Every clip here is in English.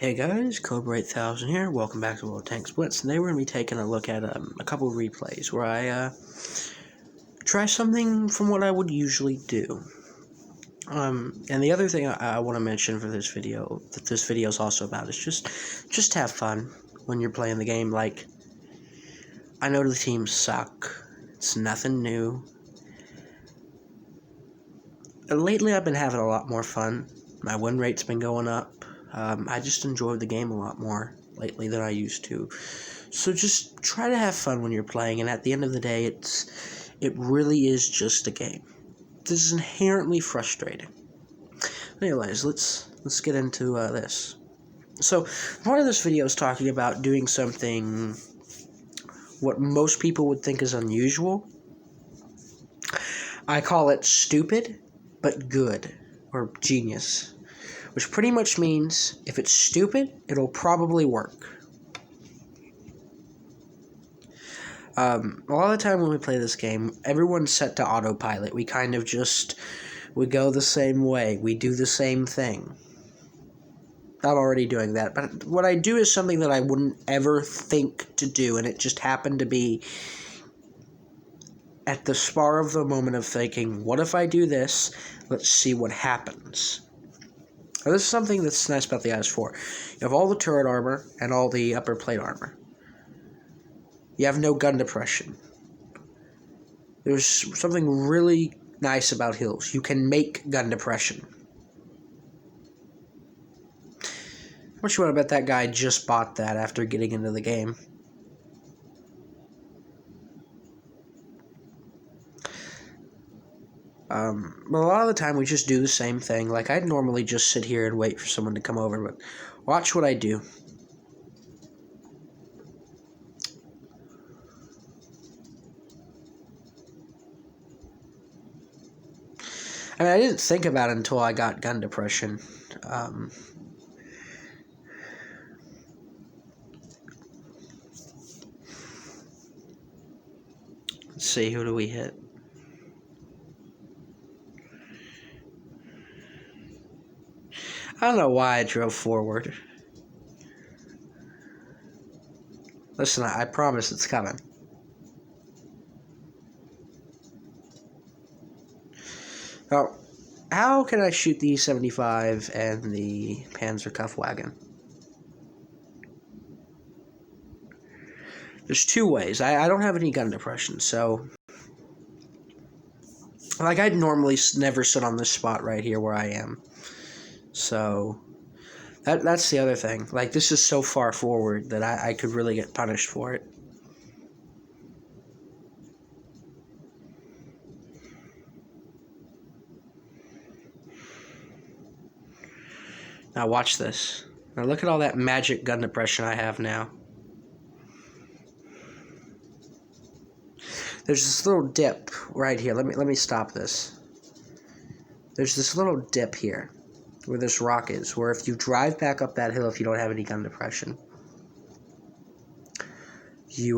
Hey guys, Cobra 8000 here. Welcome back to World Tanks Blitz. Today we're going to be taking a look at a couple of replays where I try something from what I would usually do. And the other thing I want to mention for this video, that this video is also about, is just have fun when you're playing the game. Like, I know the teams suck. It's nothing new. Lately I've been having a lot more fun. My win rate's been going up. I just enjoy the game a lot more lately than I used to. So just try to have fun when you're playing, and at the end of the day, it really is just a game. This is inherently frustrating. Anyways, let's get into this. So, part of this video is talking about doing something what most people would think is unusual. I call it stupid, but good, or genius. Which pretty much means, if it's stupid, it'll probably work. A lot of the time when we play this game, everyone's set to autopilot. We kind of we go the same way. We do the same thing. I'm already doing that, but what I do is something that I wouldn't ever think to do, and it just happened to be at the spur of the moment of thinking, what if I do this? Let's see what happens. Now, this is something that's nice about the IS-4. You have all the turret armor and all the upper plate armor. You have no gun depression. There's something really nice about hills. You can make gun depression. How much you want to bet that guy just bought that after getting into the game? But a lot of the time we just do the same thing. Like, I'd normally just sit here and wait for someone to come over, but watch what I do. I mean, I didn't think about it until I got gun depression. Let's see, who do we hit? I don't know why I drove forward. Listen, I promise it's coming. Now, how can I shoot the E-75 and the Panzerkampfwagen? There's two ways. I don't have any gun depression, so... Like, I'd normally never sit on this spot right here where I am. So, that's the other thing. Like, this is so far forward that I could really get punished for it. Now watch this. Now look at all that magic gun depression I have now. There's this little dip right here. Let me stop this. There's this little dip here where this rock is, where if you drive back up that hill, if you don't have any gun depression, you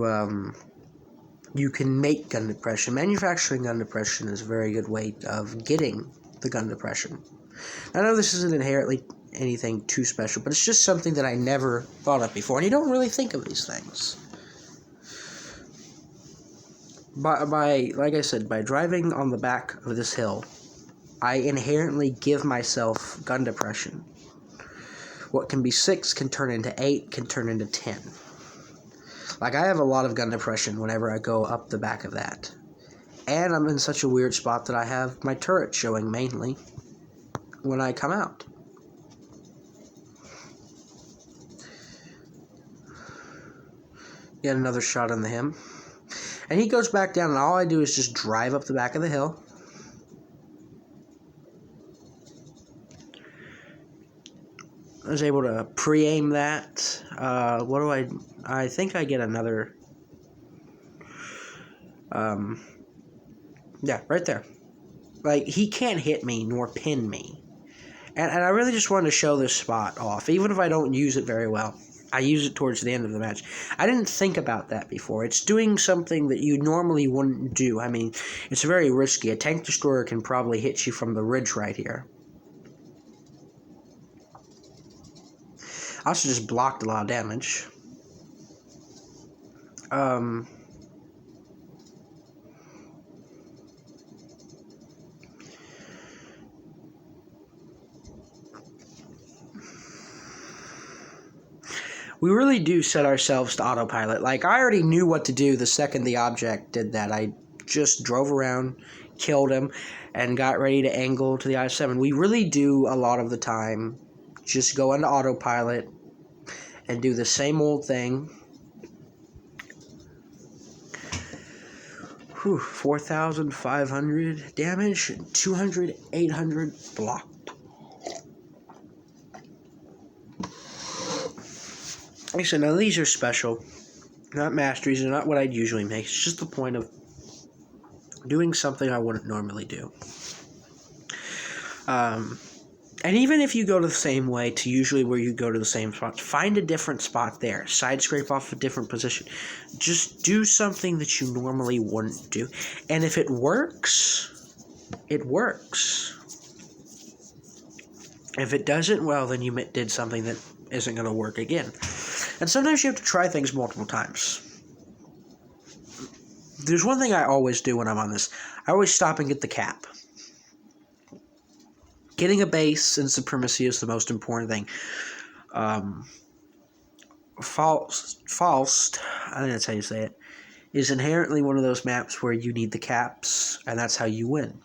can make gun depression. Manufacturing gun depression is a very good way of getting the gun depression. I know this isn't inherently anything too special, but it's just something that I never thought of before, and you don't really think of these things. Like I said, by driving on the back of this hill, I inherently give myself gun depression. What can be 6 can turn into 8, can turn into 10. Like, I have a lot of gun depression whenever I go up the back of that. And I'm in such a weird spot that I have my turret showing mainly when I come out. Get another shot on him. And he goes back down, and all I do is just drive up the back of the hill. I was able to pre-aim that. What do I think I get another... yeah, right there. Like, he can't hit me nor pin me. And I really just wanted to show this spot off, even if I don't use it very well. I use it towards the end of the match. I didn't think about that before. It's doing something that you normally wouldn't do. I mean, it's very risky. A tank destroyer can probably hit you from the ridge right here. I also just blocked a lot of damage. We really do set ourselves to autopilot. Like, I already knew what to do the second the object did that. I just drove around, killed him, and got ready to angle to the I-7. We really do, a lot of the time, just go into autopilot and do the same old thing. 4,500 damage, 200, 800 blocked. Like I said, now these are special, not masteries, and not what I'd usually make. It's just the point of doing something I wouldn't normally do. And even if you go to the same way to usually where you go to the same spot, find a different spot there. Side scrape off a different position. Just do something that you normally wouldn't do. And if it works, it works. If it doesn't, well, then you did something that isn't going to work again. And sometimes you have to try things multiple times. There's one thing I always do when I'm on this. I always stop and get the cap. Getting a base in Supremacy is the most important thing. Faust, I think that's how you say it, is inherently one of those maps where you need the caps, and that's how you win.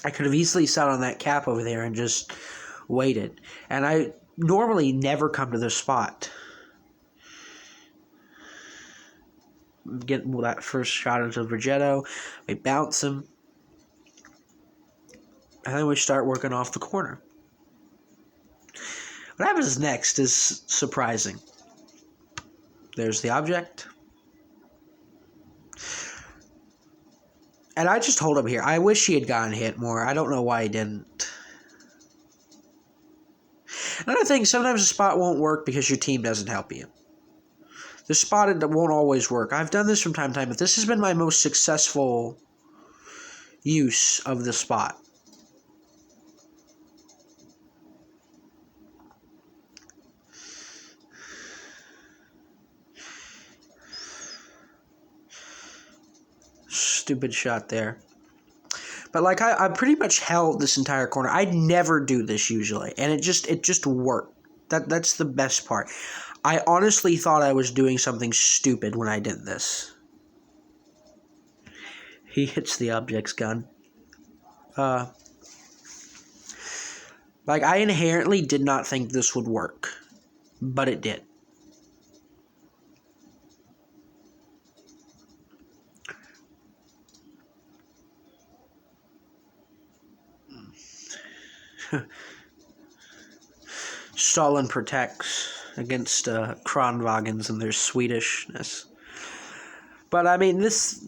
I could have easily sat on that cap over there and just waited. And I normally never come to this spot. Get that first shot into Vegetto, we bounce him, and then we start working off the corner. What happens next is surprising. There's the object. And I just hold him here. I wish he had gotten hit more. I don't know why he didn't. Another thing, sometimes a spot won't work because your team doesn't help you. The spot won't always work. I've done this from time to time, but this has been my most successful use of the spot. Stupid shot there. But like I pretty much held this entire corner. I'd never do this usually, and it just worked. That's the best part. I honestly thought I was doing something stupid when I did this. He hits the object's gun. Like, I inherently did not think this would work, but it did. Stalin protects against Kronwagens and their Swedishness. But, I mean, this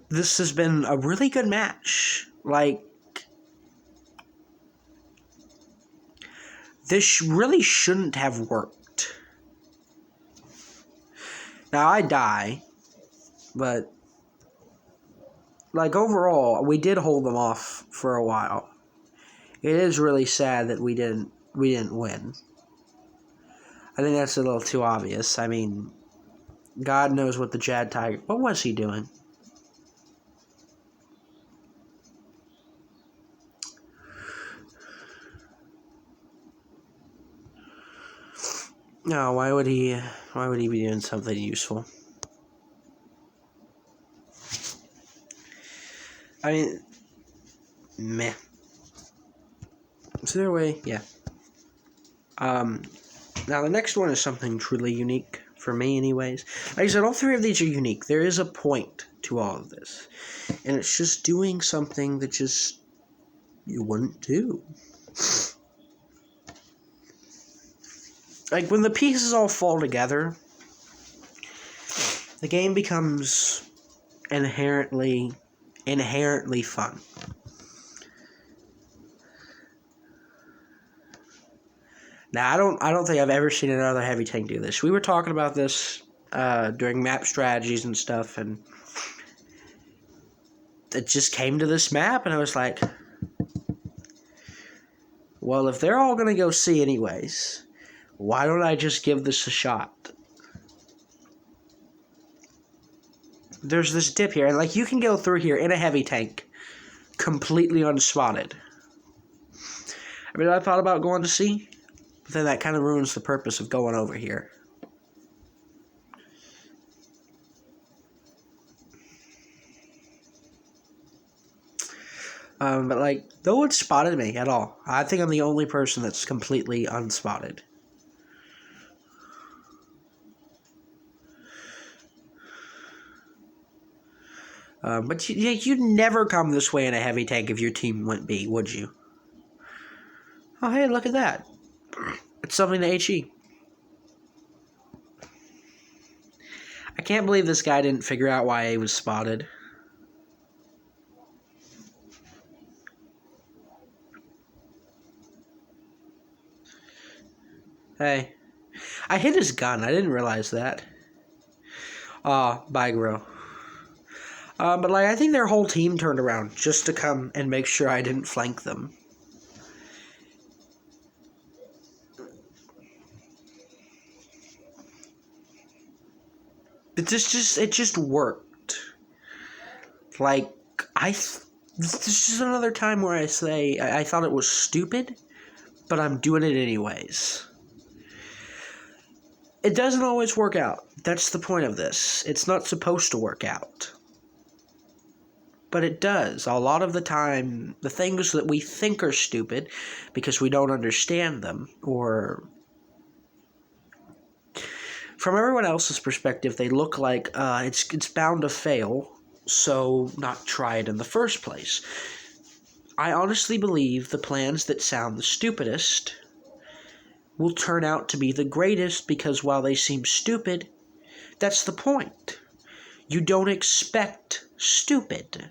has been a really good match. Like, this really shouldn't have worked. Now, I die, but, like, overall, we did hold them off for a while. It is really sad that we didn't win. I think that's a little too obvious. I mean, God knows what the Jad Tiger... What was he doing? No, why would he be doing something useful? I mean, meh. Is there a way? Yeah. Now the next one is something truly unique, for me anyways. Like I said, all three of these are unique. There is a point to all of this. And it's just doing something that just you wouldn't do. Like, when the pieces all fall together, the game becomes inherently fun. Now, I don't think I've ever seen another heavy tank do this. We were talking about this during map strategies and stuff, and it just came to this map, and I was like, well, if they're all going to go C anyways, Why don't I just give this a shot? There's this dip here, and like you can go through here in a heavy tank, completely unspotted. I mean, I thought about going to sea, but then that kind of ruins the purpose of going over here. But like, no one spotted me at all. I think I'm the only person that's completely unspotted. But you'd never come this way in a heavy tank if your team went B, would you? Oh, hey, look at that. It's something to HE. I can't believe this guy didn't figure out why he was spotted. Hey. I hit his gun. I didn't realize that. Aw, bye, bro. But like, I think their whole team turned around just to come and make sure I didn't flank them. It just worked. Like, this is another time where I say I thought it was stupid, but I'm doing it anyways. It doesn't always work out. That's the point of this. It's not supposed to work out. But it does. A lot of the time, the things that we think are stupid because we don't understand them, or from everyone else's perspective, they look like it's bound to fail, so not try it in the first place. I honestly believe the plans that sound the stupidest will turn out to be the greatest, because while they seem stupid, that's the point. You don't expect stupid.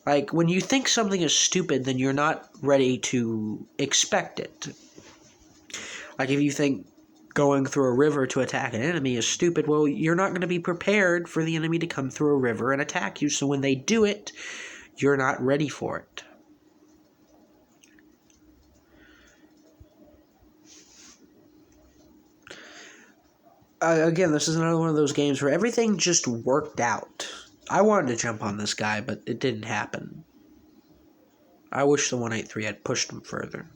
Like, when you think something is stupid, then you're not ready to expect it. Like, if you think going through a river to attack an enemy is stupid, well, you're not going to be prepared for the enemy to come through a river and attack you, so when they do it, you're not ready for it. Again, this is another one of those games where everything just worked out. I wanted to jump on this guy, but it didn't happen. I wish the 183 had pushed him further.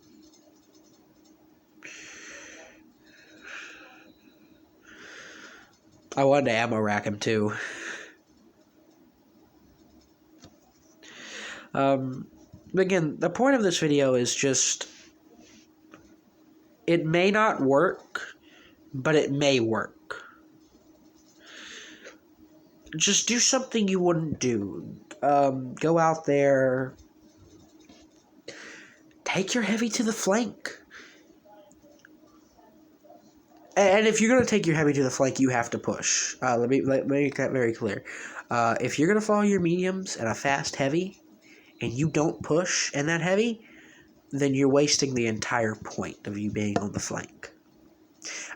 I wanted to ammo rack him too. Again, the point of this video is just, it may not work, but it may work. Just do something you wouldn't do. Go out there. Take your heavy to the flank. And if you're going to take your heavy to the flank, you have to push. Let me make that very clear. If you're going to follow your mediums and a fast heavy, and you don't push in that heavy, then you're wasting the entire point of you being on the flank.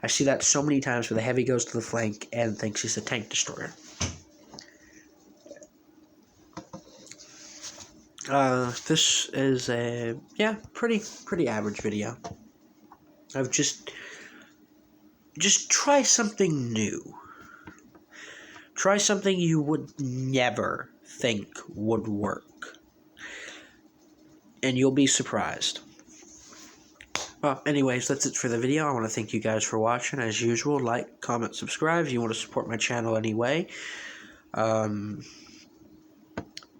I see that so many times where the heavy goes to the flank and thinks he's a tank destroyer. This is a, pretty average video. I've just try something new. Try something you would never think would work. And you'll be surprised. Well, anyways, that's it for the video. I want to thank you guys for watching. As usual, like, comment, subscribe if you want to support my channel anyway.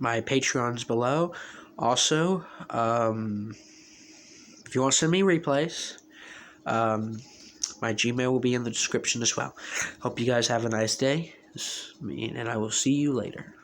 My Patreon's below. Also, if you want to send me replays, my Gmail will be in the description as well. Hope you guys have a nice day, and I will see you later.